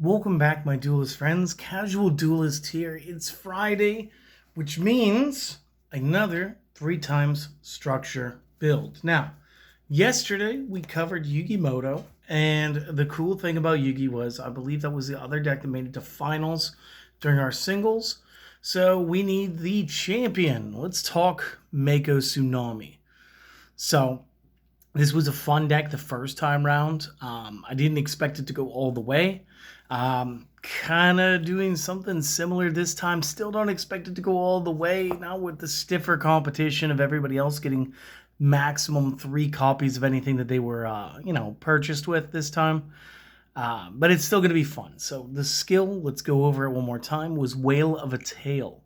Welcome back, my duelist friends. Casual Duelist here. It's Friday, which means another 3 times structure build. Now, yesterday we covered Yugi Moto, and the cool thing about Yugi was I believe that was the other deck that made it to finals during our singles. So we need the champion. Let's talk Mako Tsunami. So this was a fun deck the first time round. I didn't expect it to go all the way. Kind of doing something similar this time. Still don't expect it to go all the way. Not with the stiffer competition of everybody else getting maximum 3 copies of anything that they were, purchased with this time. But it's still going to be fun. So the skill, let's go over it one more time, was Whale of a Tail.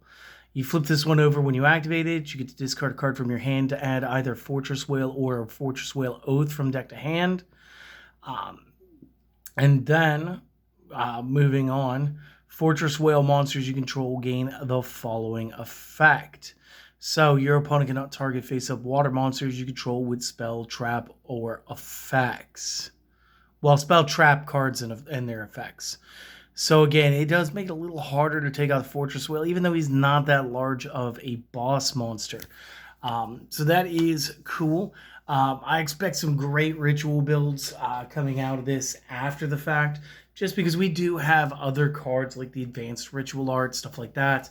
You flip this one over when you activate it. You get to discard a card from your hand to add either Fortress Whale or Fortress Whale Oath from deck to hand. And then, moving on, Fortress Whale monsters you control gain the following effect. So your opponent cannot target face-up water monsters you control with spell, trap, or effects. Well, spell, trap cards and their effects. So again, it does make it a little harder to take out the Fortress Whale, even though he's not that large of a boss monster. So that is cool. I expect some great ritual builds coming out of this after the fact, just because we do have other cards like the advanced ritual art, stuff like that,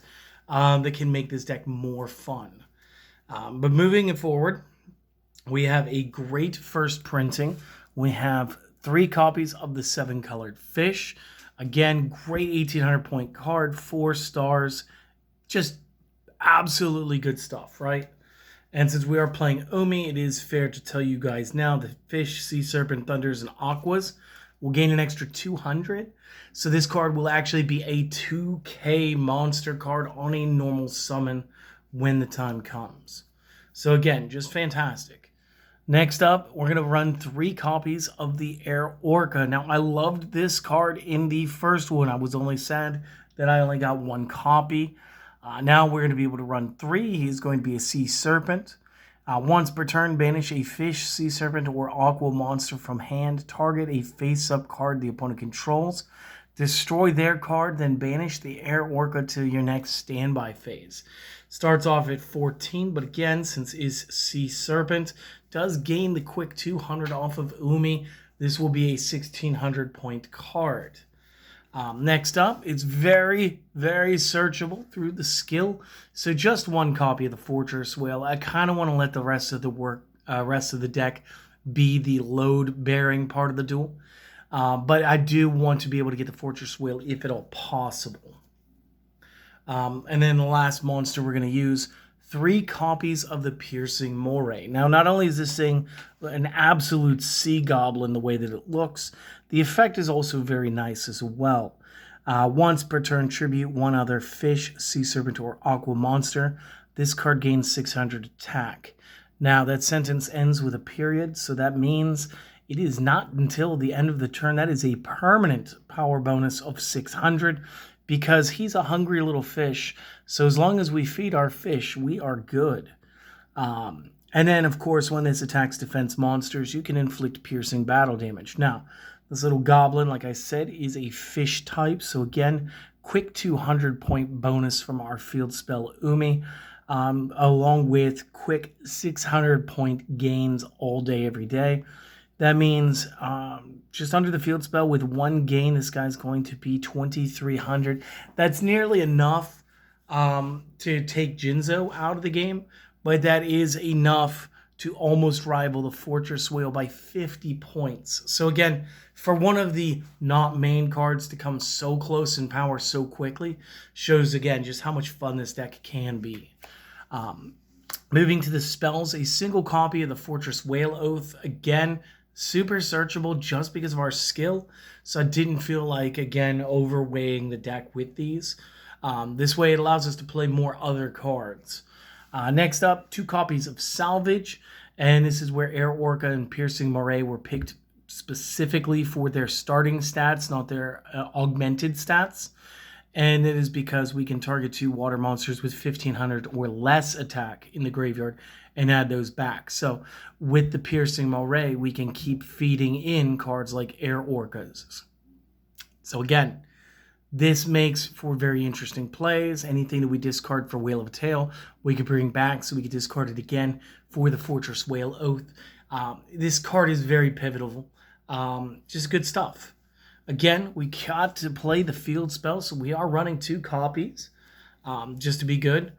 that can make this deck more fun. But moving it forward, we have a great first printing. We have 3 copies of the 7-colored fish. Again, great 1800 point card, 4 stars, just absolutely good stuff, right? And since we are playing Omi, it is fair to tell you guys now that Fish, Sea Serpent, Thunders, and Aquas will gain an extra 200. So this card will actually be a 2K monster card on a normal summon when the time comes. So again, just fantastic. Next up, we're going to run 3 copies of the Air Orca. Now, I loved this card in the first one. I was only sad that I only got 1 copy. Now we're going to be able to run 3. He's going to be a Sea Serpent. Once per turn, banish a Fish, Sea Serpent, or Aqua monster from hand. Target a face-up card the opponent controls. Destroy their card, then banish the Air Orca to your next standby phase. Starts off at 14, but again, since is Sea Serpent, does gain the quick 200 off of Umi. This will be a 1600 point card. Next up, it's very, very searchable through the skill. So just 1 copy of the Fortress Whale. I kind of want to let the rest of the deck be the load-bearing part of the duel. But I do want to be able to get the Fortress Whale if at all possible. And then the last monster we're going to use, 3 copies of the Piercing Moray. Now, not only is this thing an absolute sea goblin the way that it looks, the effect is also very nice as well. Once per turn, tribute 1 other Fish, Sea Serpent, or Aqua monster. This card gains 600 attack. Now, that sentence ends with a period, so that means it is not until the end of the turn. That is a permanent power bonus of 600 because he's a hungry little fish. So as long as we feed our fish, we are good. And then, of course, when this attacks defense monsters, you can inflict piercing battle damage. Now, this little goblin, like I said, is a fish type. So again, quick 200 point bonus from our field spell Umi, along with quick 600 point gains all day, every day. That means just under the field spell with 1 gain, this guy's going to be 2,300. That's nearly enough to take Jinzo out of the game, but that is enough to almost rival the Fortress Whale by 50 points. So again, for one of the not main cards to come so close in power so quickly, shows again just how much fun this deck can be. Moving to the spells, a single copy of the Fortress Whale Oath. Again, super searchable just because of our skill, so I didn't feel like, again, overweighing the deck with these. This way it allows us to play more other cards. Next up, 2 copies of Salvage, and this is where Air Orca and Piercing Moray were picked specifically for their starting stats, not their augmented stats. And it is because we can target 2 water monsters with 1500 or less attack in the graveyard and add those back. So with the Piercing Moray, we can keep feeding in cards like Air Orcas. So again, this makes for very interesting plays. Anything that we discard for Whale of a Tail, we can bring back so we can discard it again for the Fortress Whale Oath. This card is very pivotal. Just good stuff. Again, we got to play the field spell, so we are running 2 copies, just to be good.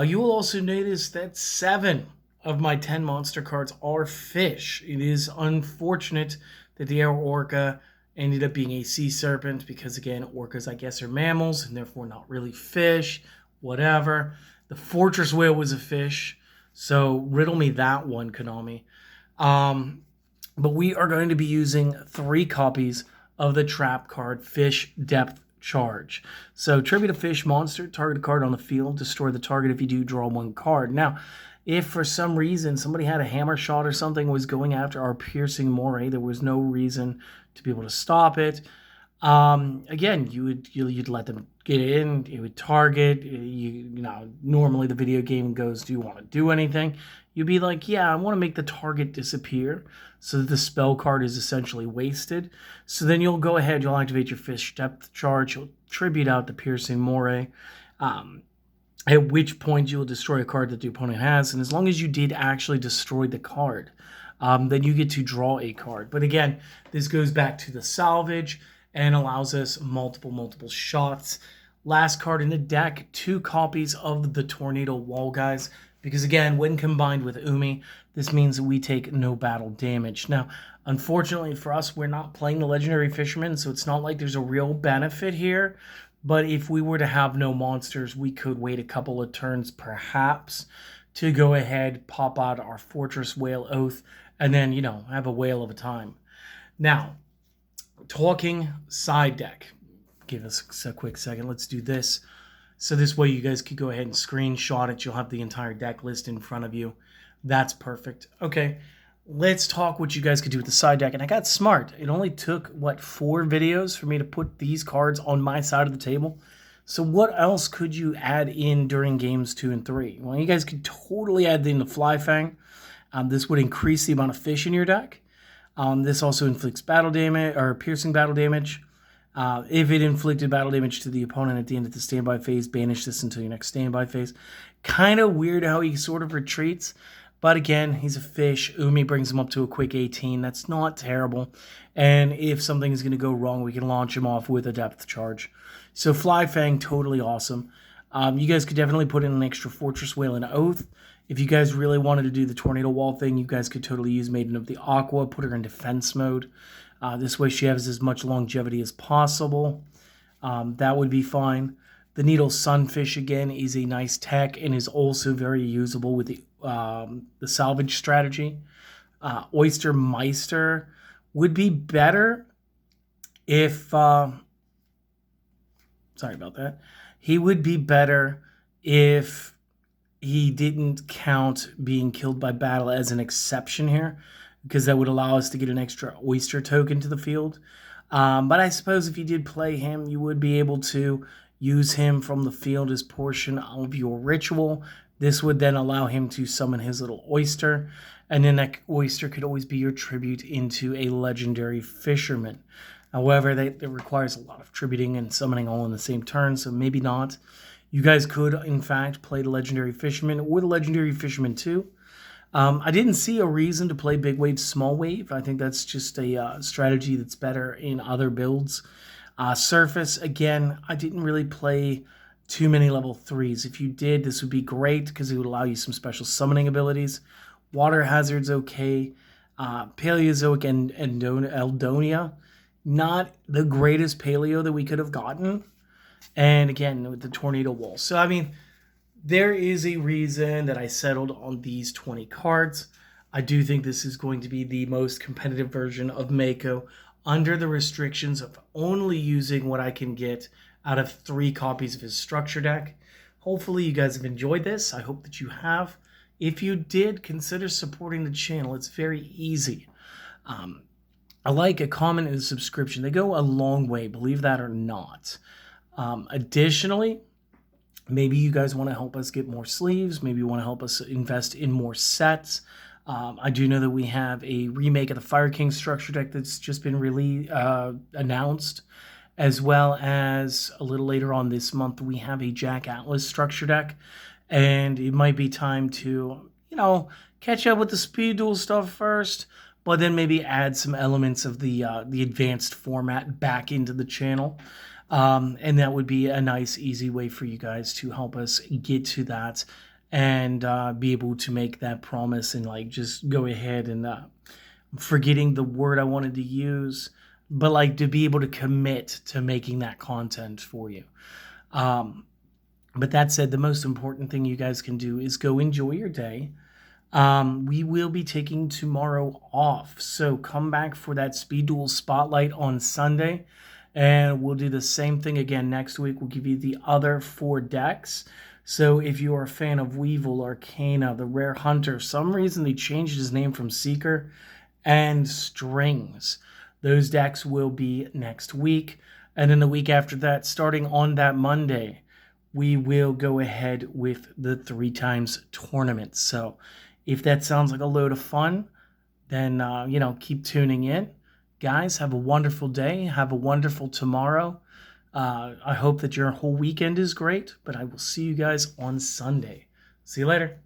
You will also notice that 7 of my 10 monster cards are fish. It is unfortunate that the Air Orca ended up being a sea serpent because, again, orcas, I guess, are mammals and therefore not really fish, whatever. The Fortress Whale was a fish, so riddle me that one, Konami. But we are going to be using 3 copies of the trap card Fish Depth Charge. So tribute a fish monster, target a card on the field, destroy the target if you do, draw 1 card. Now, if for some reason somebody had a hammer shot or something was going after our Piercing Moray, there was no reason to be able to stop it. Again, you'd let them get in, it would target, you know, normally the video game goes, do you want to do anything? You'd be like, yeah, I want to make the target disappear so that the spell card is essentially wasted. So then you'll go ahead, you'll activate your Fish Depth Charge, you'll tribute out the Piercing Moray, at which point you'll destroy a card that the opponent has, and as long as you did actually destroy the card, then you get to draw a card. But again, this goes back to the salvage and allows us multiple shots. Last card in the deck, 2 copies of the Tornado Wall, guys, because again, when combined with Umi, this means that we take no battle damage. Now, unfortunately for us, we're not playing the Legendary Fisherman, so it's not like there's a real benefit here. But if we were to have no monsters, we could wait a couple of turns perhaps to go ahead, pop out our Fortress Whale Oath, and then, you know, have a whale of a time. Now, talking side deck. Give us a quick second. Let's do this. So this way you guys could go ahead and screenshot it. You'll have the entire deck list in front of you. That's perfect. Okay, let's talk what you guys could do with the side deck. And I got smart. It only took, what, 4 videos for me to put these cards on my side of the table. So what else could you add in during games 2 and 3? Well, you guys could totally add in the Fly Fang. This would increase the amount of fish in your deck. This also inflicts battle damage, or piercing battle damage. If it inflicted battle damage to the opponent at the end of the standby phase, banish this until your next standby phase. Kind of weird how he sort of retreats. But again, he's a fish. Umi brings him up to a quick 18. That's not terrible. And if something is going to go wrong, we can launch him off with a depth charge. So Fly Fang, totally awesome. You guys could definitely put in an extra Fortress Whale and Oath. If you guys really wanted to do the Tornado Wall thing, you guys could totally use Maiden of the Aqua, put her in defense mode. This way she has as much longevity as possible. That would be fine. The Needle Sunfish, again, is a nice tech and is also very usable with the salvage strategy. Oyster Meister would be better if... sorry about that. He would be better if he didn't count being killed by battle as an exception here, because that would allow us to get an extra oyster token to the field. But I suppose if you did play him, you would be able to use him from the field as portion of your ritual. This would then allow him to summon his little oyster, and then that oyster could always be your tribute into a legendary fisherman. However, that requires a lot of tributing and summoning all in the same turn, so maybe not. You guys could, in fact, play the Legendary Fisherman or the Legendary Fisherman 2. I didn't see a reason to play Big Wave, Small Wave. I think that's just a strategy that's better in other builds. Surface, again, I didn't really play too many level 3s. If you did, this would be great because it would allow you some special summoning abilities. Water Hazard's okay. Paleozoic and Eldonia, not the greatest paleo that we could have gotten. And again, with the Tornado Wall. So, I mean, there is a reason that I settled on these 20 cards. I do think this is going to be the most competitive version of Mako under the restrictions of only using what I can get out of 3 copies of his structure deck. Hopefully you guys have enjoyed this. I hope that you have. If you did, consider supporting the channel. It's very easy. A like, a comment, and a subscription. They go a long way, believe that or not. Additionally, maybe you guys want to help us get more sleeves. Maybe you want to help us invest in more sets. I do know that we have a remake of the Fire King structure deck that's just been announced. as well as a little later on this month, we have a Jack Atlas structure deck, and it might be time to, catch up with the speed duel stuff first, but then maybe add some elements of the advanced format back into the channel. And that would be a nice, easy way for you guys to help us get to that and be able to make that promise and just go ahead and forgetting the word I wanted to use, but to be able to commit to making that content for you. But that said, the most important thing you guys can do is go enjoy your day. We will be taking tomorrow off, so come back for that Speed Duel Spotlight on Sunday, and we'll do the same thing again next week. We'll give you the other 4 decks. So if you are a fan of Weevil, Arcana, the Rare Hunter, some reason they changed his name from Seeker, and Strings, those decks will be next week. And then the week after that, starting on that Monday, we will go ahead with the 3 times tournament. So if that sounds like a load of fun, then, keep tuning in. Guys, have a wonderful day. Have a wonderful tomorrow. I hope that your whole weekend is great, but I will see you guys on Sunday. See you later.